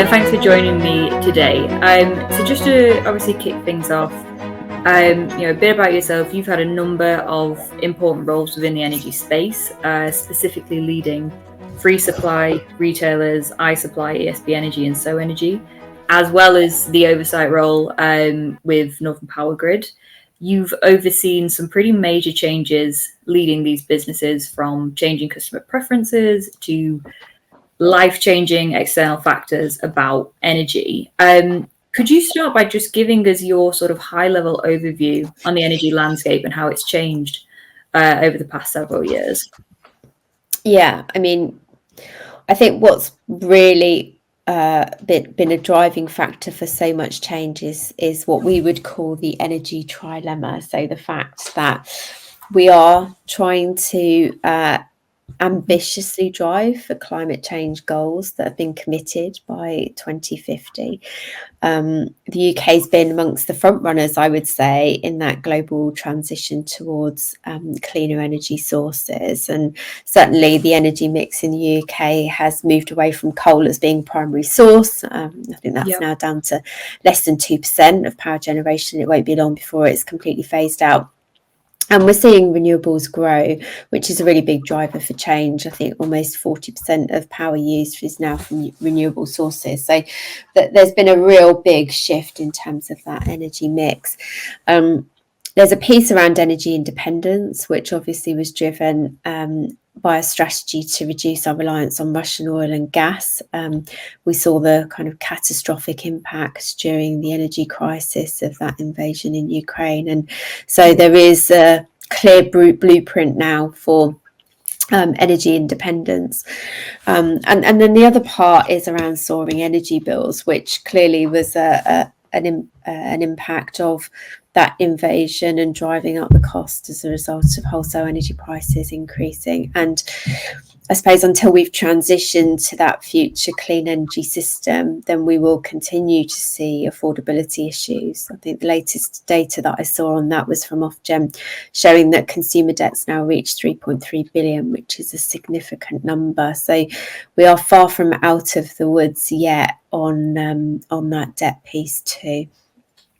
Thanks for joining me today. So just to obviously kick things off, a bit about yourself. You've had a number of important roles within the energy space, specifically leading free supply retailers, iSupply, ESB Energy, and So Energy, as well as the oversight role with Northern Power Grid. You've overseen some pretty major changes leading these businesses, from changing customer preferences to life-changing external factors about energy. Could you start by just giving us your sort of high-level overview on the energy landscape and how it's changed over the past several years? Yeah, I mean, I think what's really been a driving factor for so much change is what we would call the energy trilemma. So the fact that we are trying to ambitiously drive for climate change goals that have been committed by 2050. The UK has been amongst the front runners, I would say, in that global transition towards cleaner energy sources. And certainly the energy mix in the UK has moved away from coal as being primary source. I think that's now down to less than 2% of power generation. It won't be long before it's completely phased out. And we're seeing renewables grow, which is a really big driver for change. I think almost 40% of power used is now from renewable sources. So there's been a real big shift in terms of that energy mix. There's a piece around energy independence, which obviously was driven by a strategy to reduce our reliance on Russian oil and gas. We saw the kind of catastrophic impacts during the energy crisis of that invasion in Ukraine. And so there is a clear blueprint now for energy independence. And then the other part is around soaring energy bills, which clearly was an impact of that invasion and driving up the cost as a result of wholesale energy prices increasing. And I suppose until we've transitioned to that future clean energy system, then we will continue to see affordability issues. I think the latest data that I saw on that was from Ofgem, showing that consumer debts now reach 3.3 billion, which is a significant number. So we are far from out of the woods yet on that debt piece too.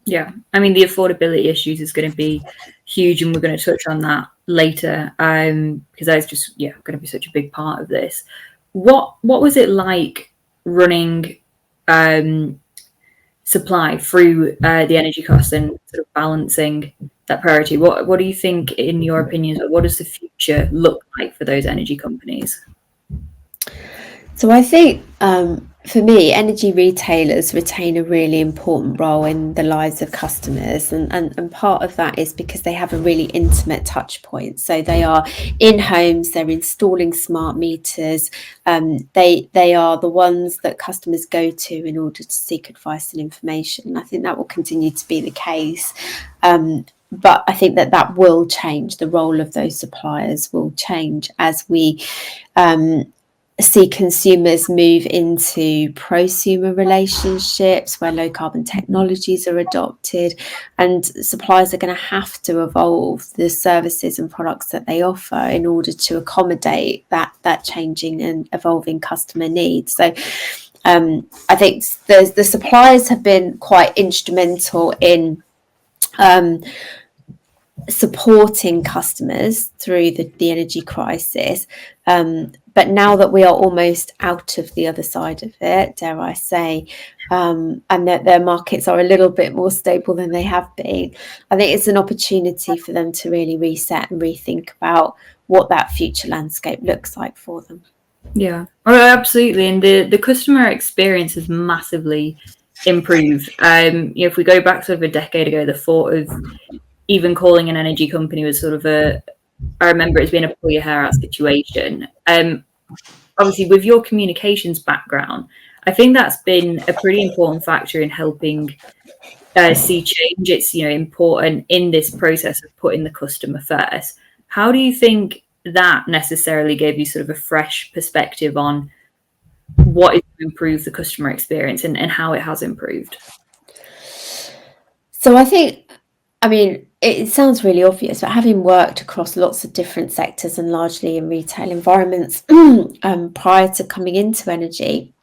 Yeah, I mean, the affordability issues is going to be huge, and we're going to touch on that later, because that's just going to be such a big part of this. What was it like running supply through the energy costs and sort of balancing that priority? What do you think, in your opinion, what does the future look like for those energy companies? So I think for me, energy retailers retain a really important role in the lives of customers, and part of that is because they have a really intimate touch point. So they are in homes, they're installing smart meters, they are the ones that customers go to in order to seek advice and information. I think that will continue to be the case. But I think that will change. The role of those suppliers will change as we see consumers move into prosumer relationships where low carbon technologies are adopted, and suppliers are going to have to evolve the services and products that they offer in order to accommodate that changing and evolving customer needs. So I think the suppliers have been quite instrumental in supporting customers through the energy crisis. But now that we are almost out of the other side of it, dare I say, and that their markets are a little bit more stable than they have been, I think it's an opportunity for them to really reset and rethink about what that future landscape looks like for them. Yeah, absolutely. And the customer experience has massively improved. If we go back sort of a decade ago, the thought of even calling an energy company was sort of I remember it as being a pull your hair out situation. Obviously, with your communications background, I think that's been a pretty important factor in helping see change. It's important in this process of putting the customer first. How do you think that necessarily gave you sort of a fresh perspective on what is to improve the customer experience and how it has improved? So I think, I mean, it sounds really obvious, but having worked across lots of different sectors and largely in retail environments prior to coming into energy,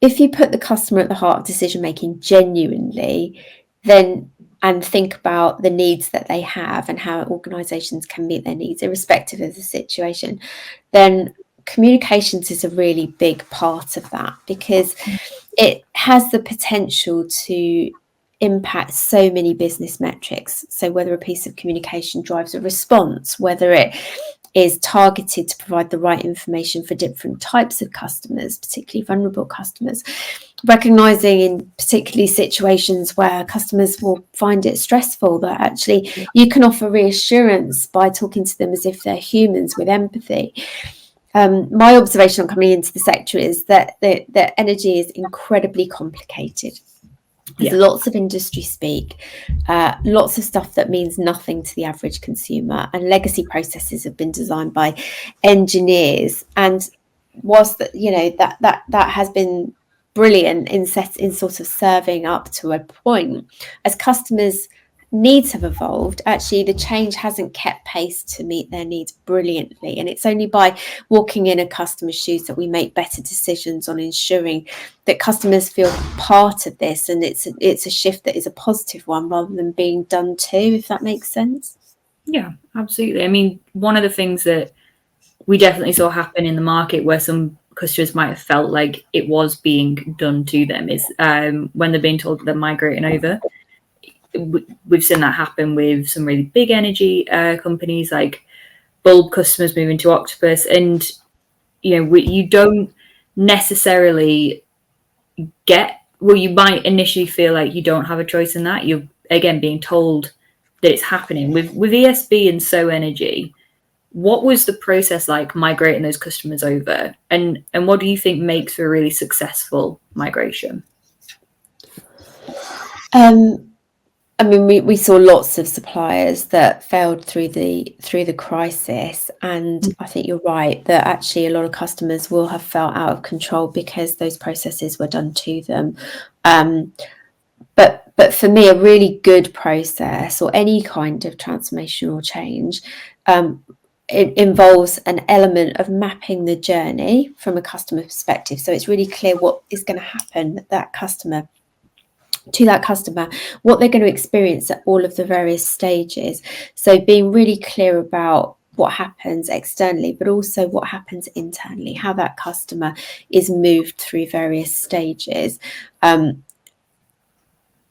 if you put the customer at the heart of decision making genuinely, then and think about the needs that they have and how organisations can meet their needs irrespective of the situation, then communications is a really big part of that, because it has the potential to impact so many business metrics. So whether a piece of communication drives a response, whether it is targeted to provide the right information for different types of customers, particularly vulnerable customers, recognizing in particularly situations where customers will find it stressful, that actually you can offer reassurance by talking to them as if they're humans with empathy. My observation on coming into the sector is that the energy is incredibly complicated. There's lots of industry speak, lots of stuff that means nothing to the average consumer, and legacy processes have been designed by engineers. And whilst that, you know, that has been brilliant in sort of serving up to a point, as customers' needs have evolved, actually the change hasn't kept pace to meet their needs brilliantly. And it's only by walking in a customer's shoes that we make better decisions on ensuring that customers feel part of this, and it's a shift that is a positive one rather than being done to, if that makes sense. Yeah, absolutely. I mean, one of the things that we definitely saw happen in the market where some customers might have felt like it was being done to them is when they're being told that they're migrating over. We've seen that happen with some really big energy companies, like bulb customers moving to Octopus, and you don't necessarily you might initially feel like you don't have a choice in that. You're again being told that it's happening. With ESB and So Energy, what was the process like migrating those customers over, and what do you think makes for a really successful migration? I mean, we saw lots of suppliers that failed through the crisis, and I think you're right that actually a lot of customers will have felt out of control because those processes were done to them. But for me, a really good process or any kind of transformational change, it involves an element of mapping the journey from a customer perspective. So it's really clear what is going to happen to that customer, what they're going to experience at all of the various stages. So being really clear about what happens externally, but also what happens internally, how that customer is moved through various stages.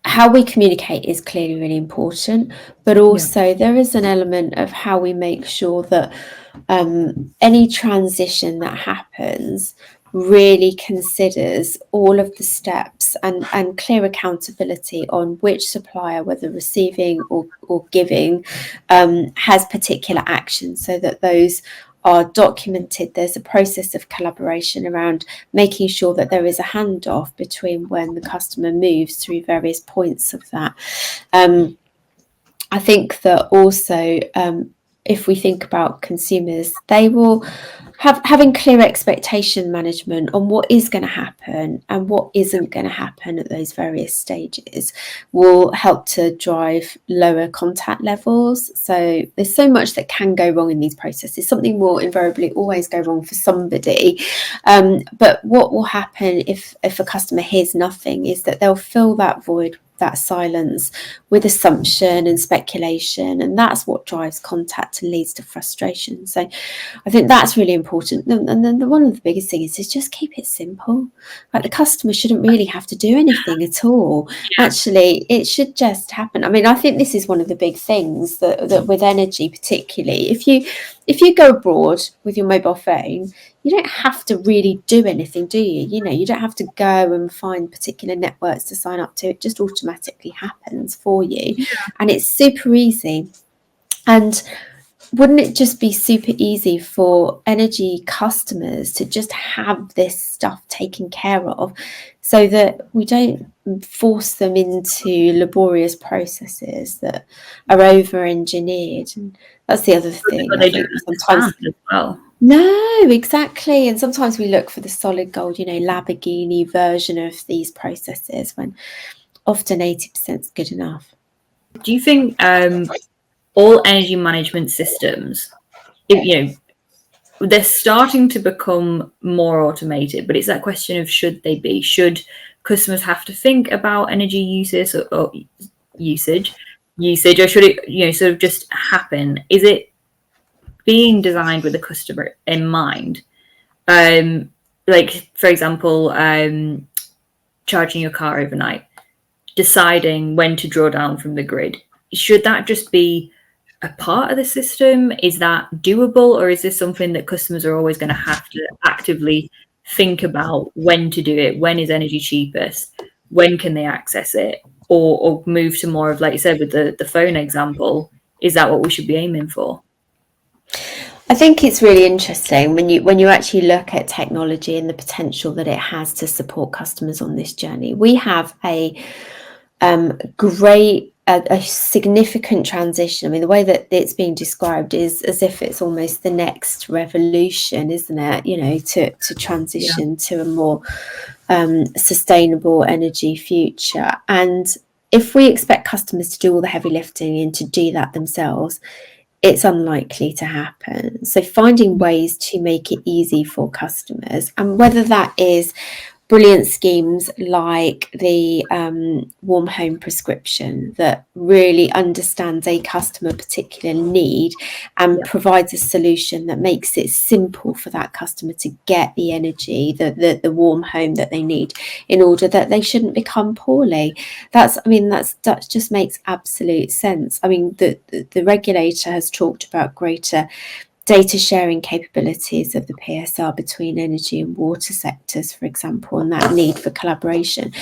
How we communicate is clearly really important, but also there is an element of how we make sure that any transition that happens really considers all of the steps and clear accountability on which supplier, whether receiving or giving, has particular actions, so that those are documented. There's a process of collaboration around making sure that there is a handoff between when the customer moves through various points of that. I think that also, if we think about consumers, they will having clear expectation management on what is going to happen and what isn't going to happen at those various stages will help to drive lower contact levels. So there's so much that can go wrong in these processes. Something will invariably always go wrong for somebody. But what will happen if a customer hears nothing is that they'll fill that void, that silence, with assumption and speculation, and that's what drives contact and leads to frustration. So I think that's really important. And then one of the biggest things is just keep it simple. Like, the customer shouldn't really have to do anything at all. Actually, it should just happen. I mean, I think this is one of the big things that with energy particularly, if you go abroad with your mobile phone, you don't have to really do anything, do you? You don't have to go and find particular networks to sign up to. It just automatically happens for you. And it's super easy. And wouldn't it just be super easy for energy customers to just have this stuff taken care of, so that we don't force them into laborious processes that are over-engineered? And that's the other thing. They don't sometimes as well. No, exactly. And sometimes we look for the solid gold, Lamborghini version of these processes, when often 80% is good enough. Do you think all energy management systems, they're starting to become more automated, but it's that question of should they be? Should customers have to think about energy uses or usage, or should it, sort of just happen? Is it being designed with the customer in mind? Like, for example, charging your car overnight, deciding when to draw down from the grid. Should that just be a part of the system? Is that doable, or is this something that customers are always going to have to actively think about when to do it? When is energy cheapest? When can they access it? Or move to more of, like you said, with the phone example, is that what we should be aiming for? I think it's really interesting when you actually look at technology and the potential that it has to support customers on this journey. We have a significant transition. I mean, the way that it's being described is as if it's almost the next revolution, isn't it? To transition to a more sustainable energy future. And if we expect customers to do all the heavy lifting and to do that themselves, it's unlikely to happen. So finding ways to make it easy for customers, and whether that is brilliant schemes like the warm home prescription that really understands a customer particular need and provides a solution that makes it simple for that customer to get the energy, the warm home that they need in order that they shouldn't become poorly. That just makes absolute sense. I mean, the regulator has talked about greater data sharing capabilities of the PSR between energy and water sectors, for example, and that need for collaboration.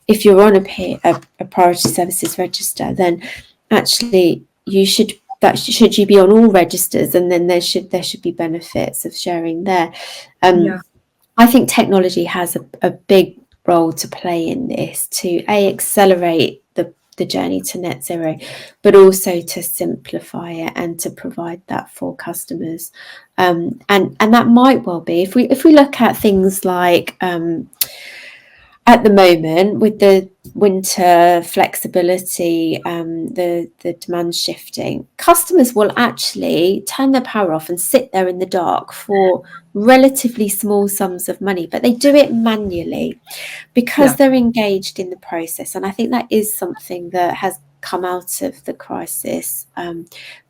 If you're on a priority services register, then actually should you be on all registers, and then there should be benefits of sharing there. I think technology has a big role to play in this to accelerate the journey to net zero, but also to simplify it and to provide that for customers. And that might well be, if we look at things like at the moment with the winter flexibility, the demand shifting, customers will actually turn their power off and sit there in the dark for relatively small sums of money, but they do it manually because they're engaged in the process. And I think that is something that has come out of the crisis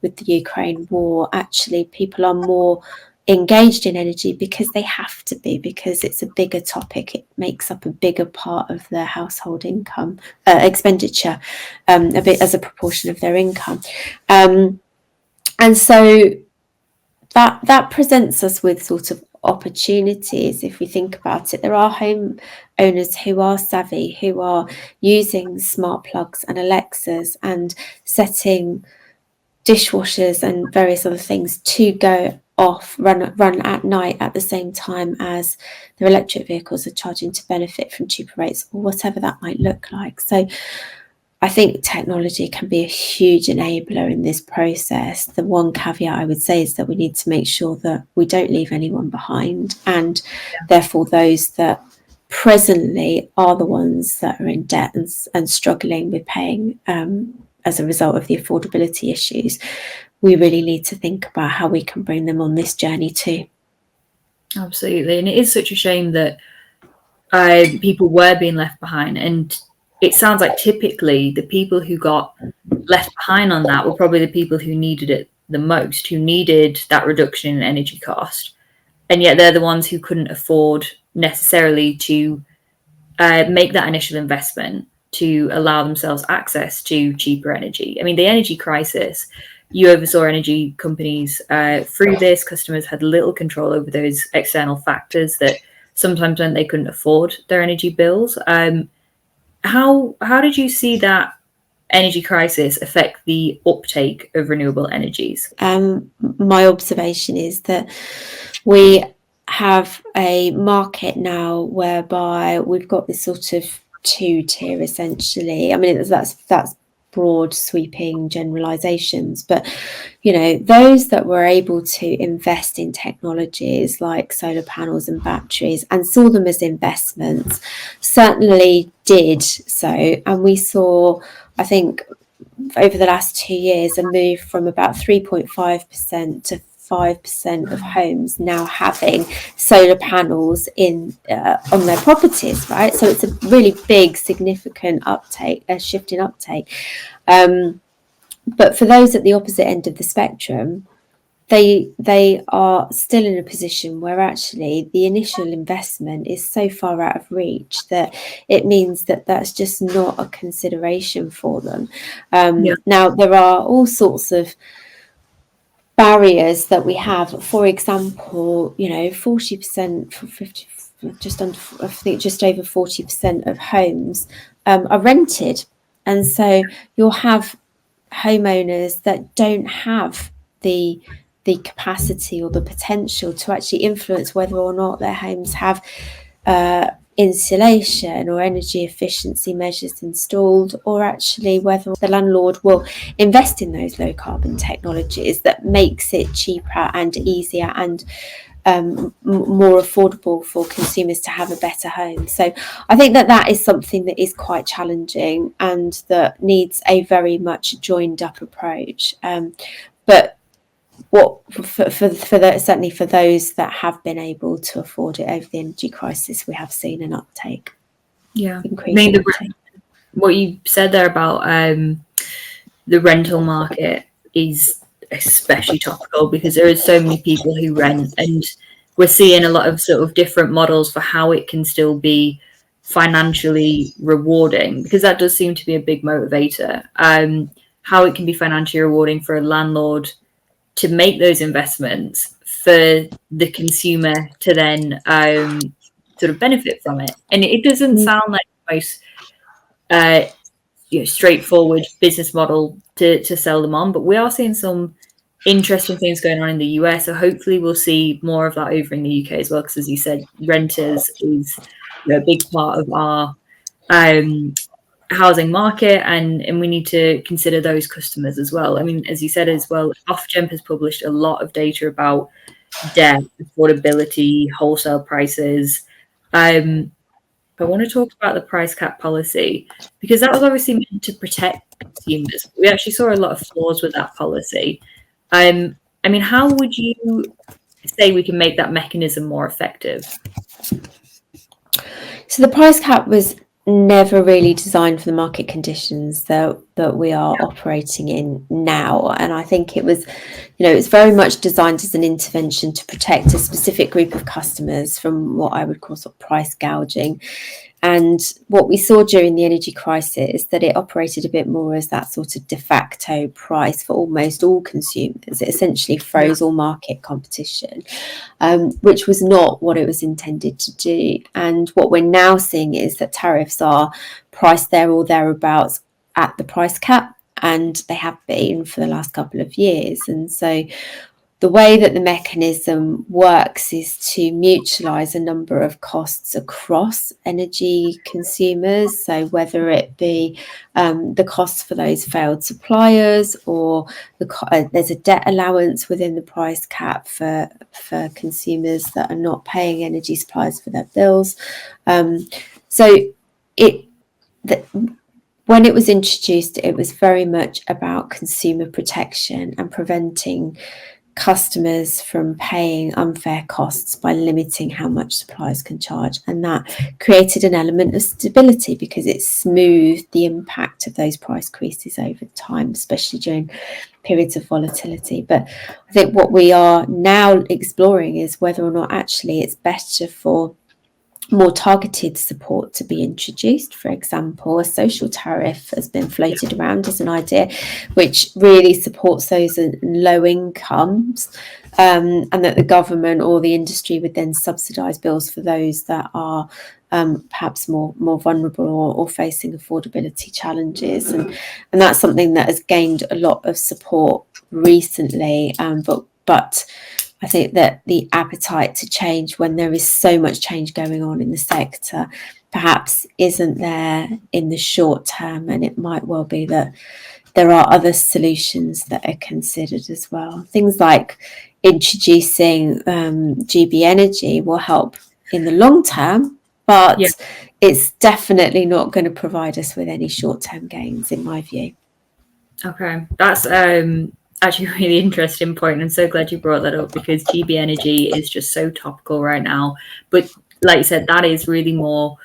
with the Ukraine war. Actually, people are more engaged in energy because they have to be, because it's a bigger topic. It makes up a bigger part of their household income expenditure, a bit as a proportion of their income. And so that presents us with sort of opportunities. If we think about it, there are home owners who are savvy, who are using smart plugs and Alexas and setting dishwashers and various other things to go off, run at night at the same time as their electric vehicles are charging to benefit from cheaper rates, or whatever that might look like. So I think technology can be a huge enabler in this process. The one caveat I would say is that we need to make sure that we don't leave anyone behind, and therefore those that presently are the ones that are in debt and struggling with paying as a result of the affordability issues. We really need to think about how we can bring them on this journey too. Absolutely. And it is such a shame that people were being left behind. And it sounds like typically the people who got left behind on that were probably the people who needed it the most, who needed that reduction in energy cost. And yet they're the ones who couldn't afford necessarily to make that initial investment to allow themselves access to cheaper energy. I mean, the energy crisis, you oversaw energy companies through this. Customers had little control over those external factors that sometimes meant they couldn't afford their energy bills. How did you see that energy crisis affect the uptake of renewable energies? My observation is that we have a market now whereby we've got this sort of two-tier essentially. I mean, that's broad sweeping generalizations, but those that were able to invest in technologies like solar panels and batteries and saw them as investments certainly did so. And we saw, I think, over the last 2 years, a move from about 3.5% to 75% of homes now having solar panels on their properties, right? So it's a really big, significant uptake, a shift in uptake. But for those at the opposite end of the spectrum, they are still in a position where actually the initial investment is so far out of reach that it means that that's just not a consideration for them. Now, there are all sorts of barriers that we have. For example, 40%, 50, just under, I think just over 40% of homes are rented, and so you'll have homeowners that don't have the capacity or the potential to actually influence whether or not their homes have insulation or energy efficiency measures installed, or actually whether the landlord will invest in those low carbon technologies that makes it cheaper and easier and more affordable for consumers to have a better home. So I think that is something that is quite challenging and that needs a very much joined up approach. But what certainly for those that have been able to afford it over the energy crisis, we have seen an uptake. Yeah, what you said there about the rental market is especially topical because there are so many people who rent, and we're seeing a lot of sort of different models for how it can still be financially rewarding, because that does seem to be a big motivator. How it can be financially rewarding for a landlord to make those investments for the consumer to then sort of benefit from it. And it doesn't sound like the most straightforward business model to sell them on, but we are seeing some interesting things going on in the US. So hopefully we'll see more of that over in the UK as well, because as you said, renters is a big part of our housing market, and we need to consider those customers as well. I mean, as you said as well, Ofgem has published a lot of data about debt, affordability, wholesale prices. I want to talk about the price cap policy, because that was obviously meant to protect consumers. We actually saw a lot of flaws with that policy. I mean, how would you say we can make that mechanism more effective? So the price cap was never really designed for the market conditions that we are operating in now, and I think it was, it's very much designed as an intervention to protect a specific group of customers from what I would call sort of price gouging. And what we saw during the energy crisis, that it operated a bit more as that sort of de facto price for almost all consumers. It essentially froze all market competition, which was not what it was intended to do. And what we're now seeing is that tariffs are priced there or thereabouts at the price cap, and they have been for the last couple of years. And so the way that the mechanism works is to mutualise a number of costs across energy consumers. So whether it be the costs for those failed suppliers, or there's a debt allowance within the price cap for consumers that are not paying energy suppliers for their bills. When it was introduced, it was very much about consumer protection and preventing customers from paying unfair costs by limiting how much suppliers can charge, and that created an element of stability because it smoothed the impact of those price increases over time, especially during periods of volatility. But I think what we are now exploring is whether or not actually it's better for more targeted support to be introduced. For example, a social tariff has been floated around as an idea, which really supports those in low incomes, and that the government or the industry would then subsidise bills for those that are perhaps more vulnerable or facing affordability challenges. And that's something that has gained a lot of support recently, but I think that the appetite to change when there is so much change going on in the sector perhaps isn't there in the short term, and it might well be that there are other solutions that are considered as well. Things like introducing ESB Energy will help in the long term, but it's definitely not going to provide us with any short-term gains, in my view. Okay, that's actually a really interesting point. I'm so glad you brought that up because GB Energy is just so topical right now. But like you said, that is really more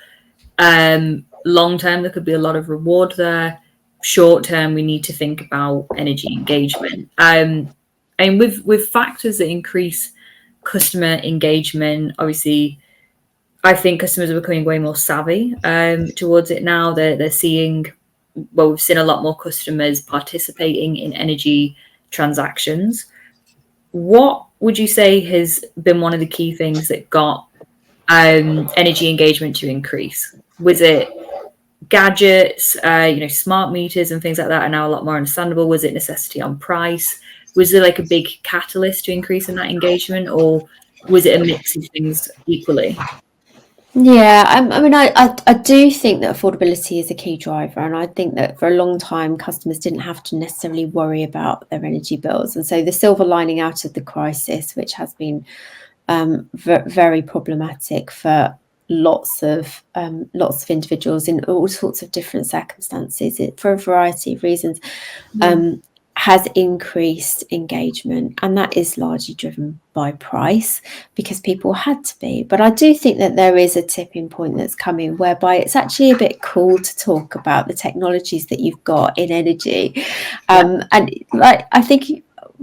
long term. There could be a lot of reward there. Short term, we need to think about energy engagement. And with factors that increase customer engagement, obviously, I think customers are becoming way more savvy towards it now. They're seeing, well, we've seen a lot more customers participating in energy transactions. What would you say has been one of the key things that got energy engagement to increase? Was it gadgets, smart meters and things like that are now a lot more understandable? Was it necessity on price? Was there like a big catalyst to increase in that engagement, or was it a mix of things equally? Yeah, I mean, I do think that affordability is a key driver, and I think that for a long time, customers didn't have to necessarily worry about their energy bills. And so the silver lining out of the crisis, which has been very problematic for lots of individuals in all sorts of different circumstances, for a variety of reasons, has increased engagement, and that is largely driven by price because people had to be. But I do think that there is a tipping point that's coming whereby it's actually a bit cool to talk about the technologies that you've got in energy. And like,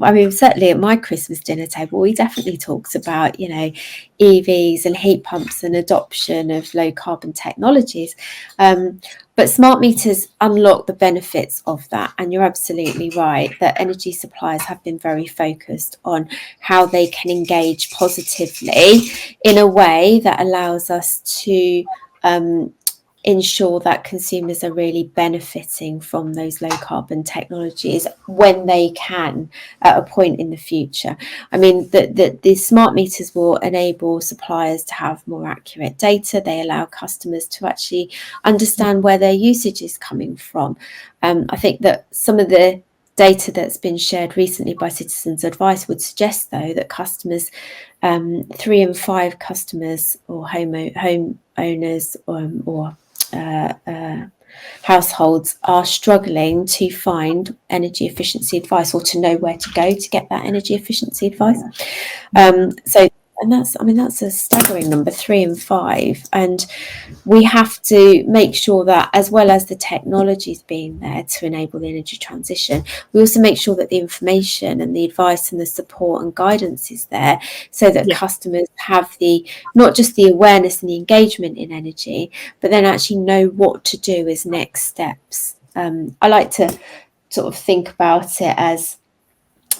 I mean, certainly at my Christmas dinner table, we definitely talked about, EVs and heat pumps and adoption of low carbon technologies. But smart meters unlock the benefits of that. And you're absolutely right that energy suppliers have been very focused on how they can engage positively in a way that allows us to ensure that consumers are really benefiting from those low carbon technologies when they can at a point in the future. I mean, the smart meters will enable suppliers to have more accurate data. They allow customers to actually understand where their usage is coming from. I think that some of the data that's been shared recently by Citizens Advice would suggest, though, that customers, 3 in 5 customers or homeowners or households are struggling to find energy efficiency advice or to know where to go to get that energy efficiency advice. And that's a staggering number, 3 in 5. And we have to make sure that, as well as the technologies being there to enable the energy transition, we also make sure that the information and the advice and the support and guidance is there so that customers have not just the awareness and the engagement in energy, but then actually know what to do as next steps. I like to sort of think about it as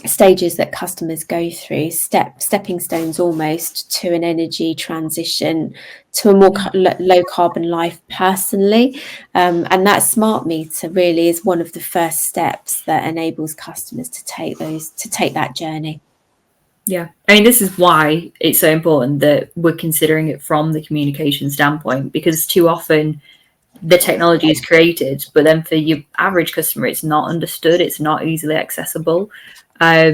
stages that customers go through, stepping stones almost to an energy transition to a more low carbon life personally, and that smart meter really is one of the first steps that enables customers to take that journey. Yeah, I mean, this is why it's so important that we're considering it from the communication standpoint, because too often the technology is created, but then for your average customer, it's not understood, it's not easily accessible. I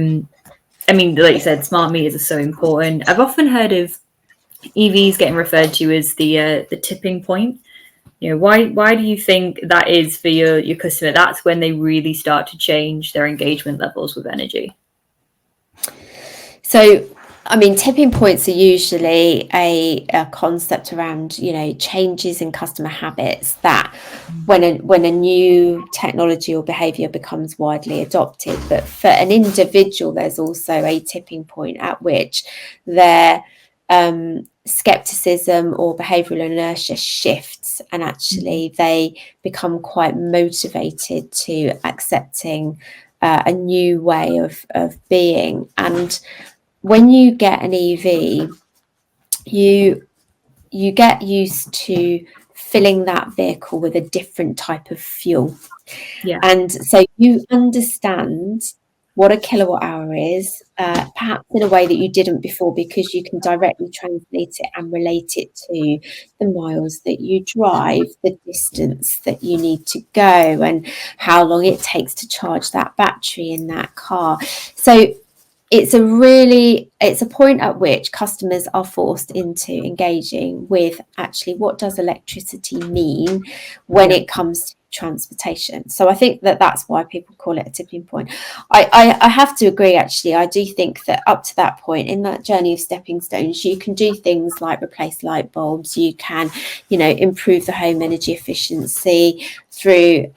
mean, like you said, smart meters are so important. I've often heard of EVs getting referred to as the tipping point. Why do you think that is for your customer? That's when they really start to change their engagement levels with energy. So, I mean, tipping points are usually a concept around, changes in customer habits that when a new technology or behaviour becomes widely adopted. But for an individual, there's also a tipping point at which their skepticism or behavioural inertia shifts, and actually they become quite motivated to accepting a new way of being. And when you get an EV, you get used to filling that vehicle with a different type of fuel. Yeah. And so you understand what a kilowatt hour is, perhaps in a way that you didn't before, because you can directly translate it and relate it to the miles that you drive, the distance that you need to go, and how long it takes to charge that battery in that car. So it's a point at which customers are forced into engaging with actually what does electricity mean when it comes to transportation. So I think that that's why people call it a tipping point. I have to agree, actually. I do think that up to that point in that journey of stepping stones, you can do things like replace light bulbs, you can, improve the home energy efficiency through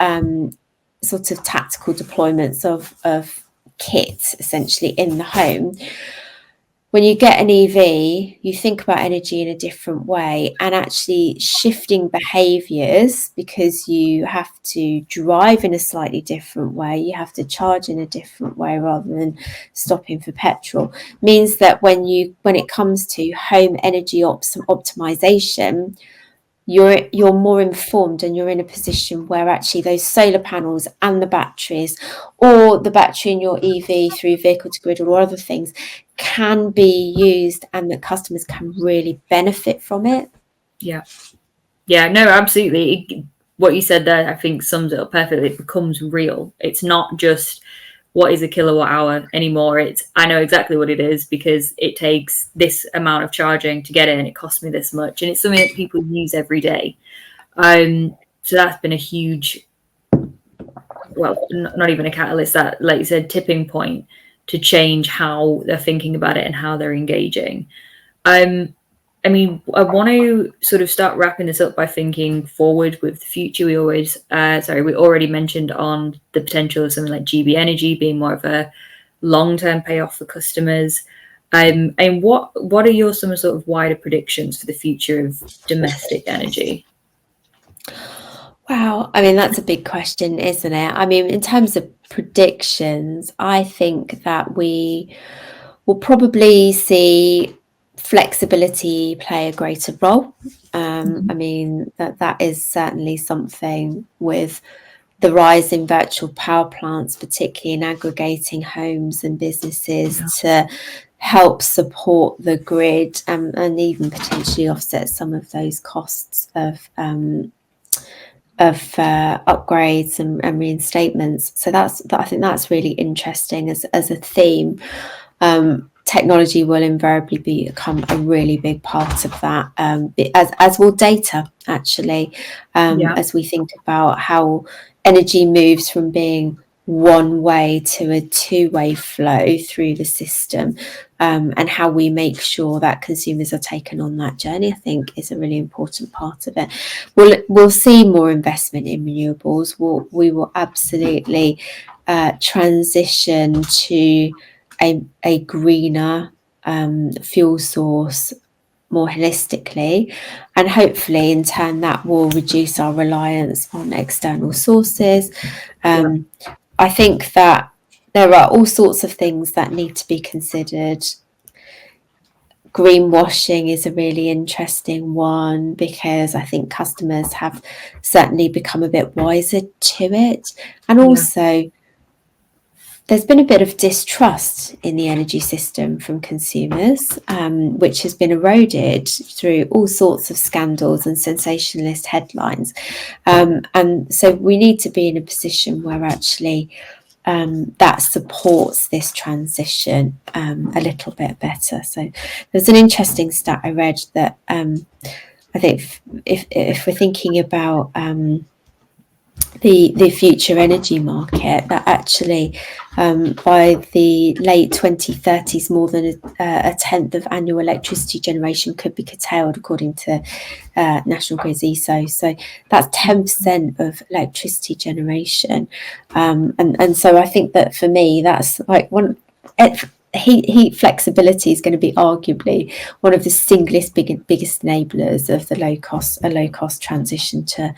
sort of tactical deployments of kit essentially in the home. When you get an EV, you think about energy in a different way, and actually shifting behaviours, because you have to drive in a slightly different way, you have to charge in a different way rather than stopping for petrol, means that when it comes to home energy optimization, you're more informed, and you're in a position where actually those solar panels and the batteries, or the battery in your EV through vehicle to grid or other things, can be used, and that customers can really benefit from it. Yeah, no, absolutely. What you said there, I think, sums it up perfectly. It becomes real. It's not just what is a kilowatt hour anymore. It's, I know exactly what it is because it takes this amount of charging to get it, and it costs me this much. And it's something that people use every day. So that's been a huge, well, not even a catalyst, that, like you said, tipping point to change how they're thinking about it and how they're engaging. I mean, I want to sort of start wrapping this up by thinking forward with the future. We already mentioned on the potential of something like GB Energy being more of a long-term payoff for customers. And what are your some sort of wider predictions for the future of domestic energy? Wow, I mean, that's a big question, isn't it? I mean, in terms of predictions, I think that we will probably see flexibility play a greater role. I mean, that is certainly something with the rise in virtual power plants, particularly in aggregating homes and businesses to help support the grid, and even potentially offset some of those costs of upgrades and reinstatements. So I think that's really interesting as a theme. Technology will invariably become a really big part of that, as will data, actually, as we think about how energy moves from being one way to a two-way flow through the system, and how we make sure that consumers are taken on that journey, I think, is a really important part of it. We'll see more investment in renewables. We will absolutely transition to a greener fuel source more holistically, and hopefully in turn that will reduce our reliance on external sources. I think that there are all sorts of things that need to be considered. Greenwashing is a really interesting one, because I think customers have certainly become a bit wiser to it, and also there's been a bit of distrust in the energy system from consumers, which has been eroded through all sorts of scandals and sensationalist headlines. And so we need to be in a position where actually that supports this transition a little bit better. So there's an interesting stat I read that I think if we're thinking about the future energy market, that actually by the late 2030s, more than a tenth of annual electricity generation could be curtailed, according to National Grid's ESO. So that's 10% of electricity generation, and so I think that for me, that's like heat flexibility is going to be arguably one of the biggest enablers of the low cost transition to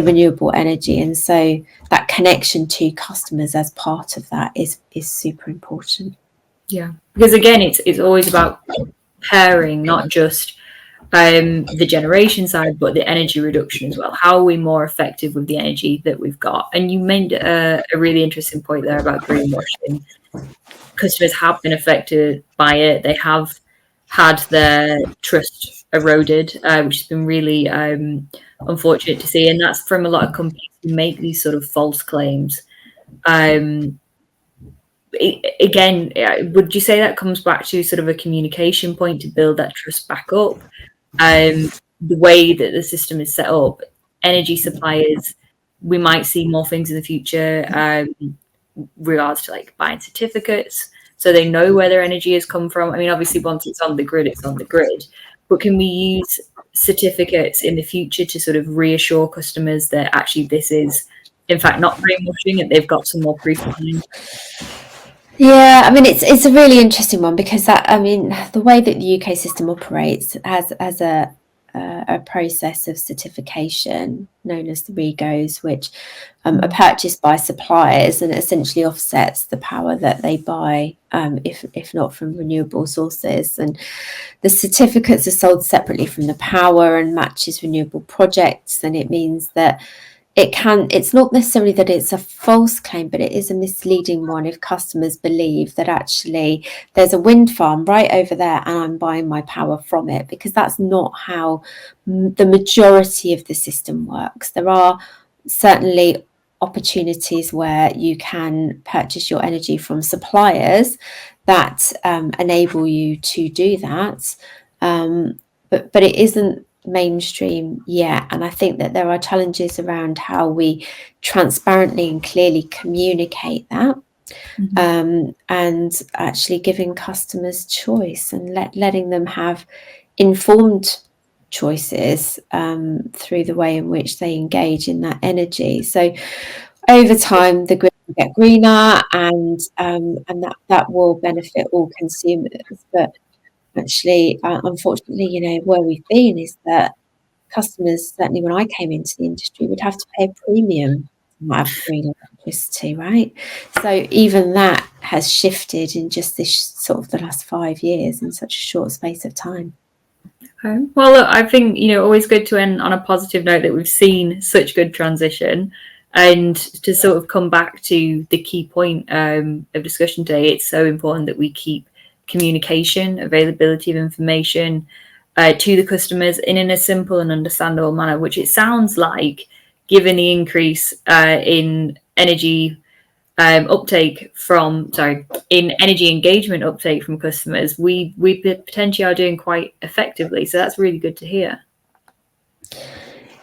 renewable energy, and so that connection to customers as part of that is super important. Yeah, because again, it's always about pairing, not just the generation side, but the energy reduction as well. How are we more effective with the energy that we've got? And you made a really interesting point there about greenwashing. Customers have been affected by it. They have had their trust eroded, which has been really unfortunate to see. And that's from a lot of companies who make these sort of false claims. Again, would you say that comes back to sort of a communication point to build that trust back up? The way that the system is set up, energy suppliers we might see more things in the future, regards to like buying certificates, so they know where their energy has come from. I mean, obviously, once it's on the grid, it's on the grid. But can we use certificates in the future to sort of reassure customers that actually this is, in fact, not greenwashing, and they've got some more proof behind? Yeah, I mean it's a really interesting one, because the way that the UK system operates has a process of certification known as the REGOs, which are purchased by suppliers and essentially offsets the power that they buy, if not from renewable sources. And the certificates are sold separately from the power and matches renewable projects, and it means that it's not necessarily that it's a false claim, but it is a misleading one if customers believe that actually there's a wind farm right over there and I'm buying my power from it, because that's not how the majority of the system works. There are certainly opportunities where you can purchase your energy from suppliers that enable you to do that, but it isn't mainstream yet. And I think that there are challenges around how we transparently and clearly communicate that, and actually giving customers choice and letting them have informed choices through the way in which they engage in that energy. So over time the grid will get greener, and that will benefit all consumers. But actually, unfortunately, where we've been is that customers, certainly when I came into the industry, would have to pay a premium to have green electricity, right? So even that has shifted in just this sort of the last 5 years in such a short space of time. Okay. Well, look, I think, always good to end on a positive note that we've seen such good transition. And to sort of come back to the key point of discussion today, it's so important that we keep communication, availability of information to the customers in a simple and understandable manner, which it sounds like, given the increase in energy in energy engagement uptake from customers, we potentially are doing quite effectively. So that's really good to hear.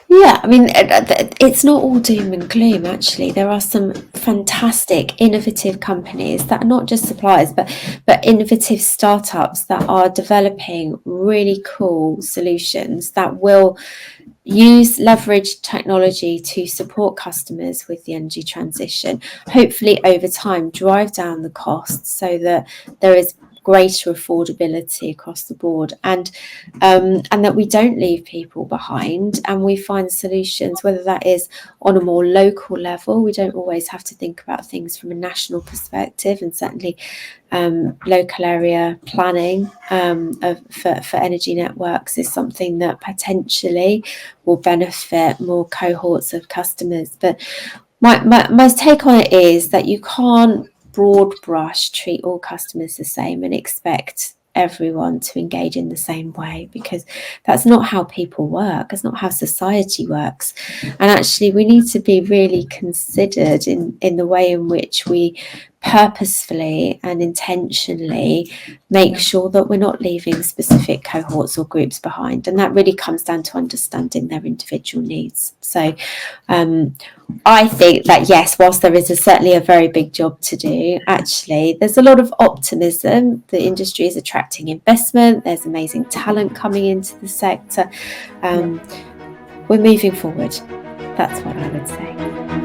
Yeah, I mean, it's not all doom and gloom, actually. There are some fantastic, innovative companies that are not just suppliers, but innovative startups that are developing really cool solutions that will leverage technology to support customers with the energy transition. Hopefully, over time, drive down the costs so that there is greater affordability across the board, and that we don't leave people behind, and we find solutions, whether that is on a more local level. We don't always have to think about things from a national perspective, and certainly local area planning for energy networks is something that potentially will benefit more cohorts of customers. But my take on it is that you can't broad brush treat all customers the same and expect everyone to engage in the same way, because that's not how people work. That's not how society works. And actually, we need to be really considered in the way in which we purposefully and intentionally make sure that we're not leaving specific cohorts or groups behind. And that really comes down to understanding their individual needs. So I think that, yes, whilst there is certainly a very big job to do, actually, there's a lot of optimism. The industry is attracting investment. There's amazing talent coming into the sector. We're moving forward. That's what I would say.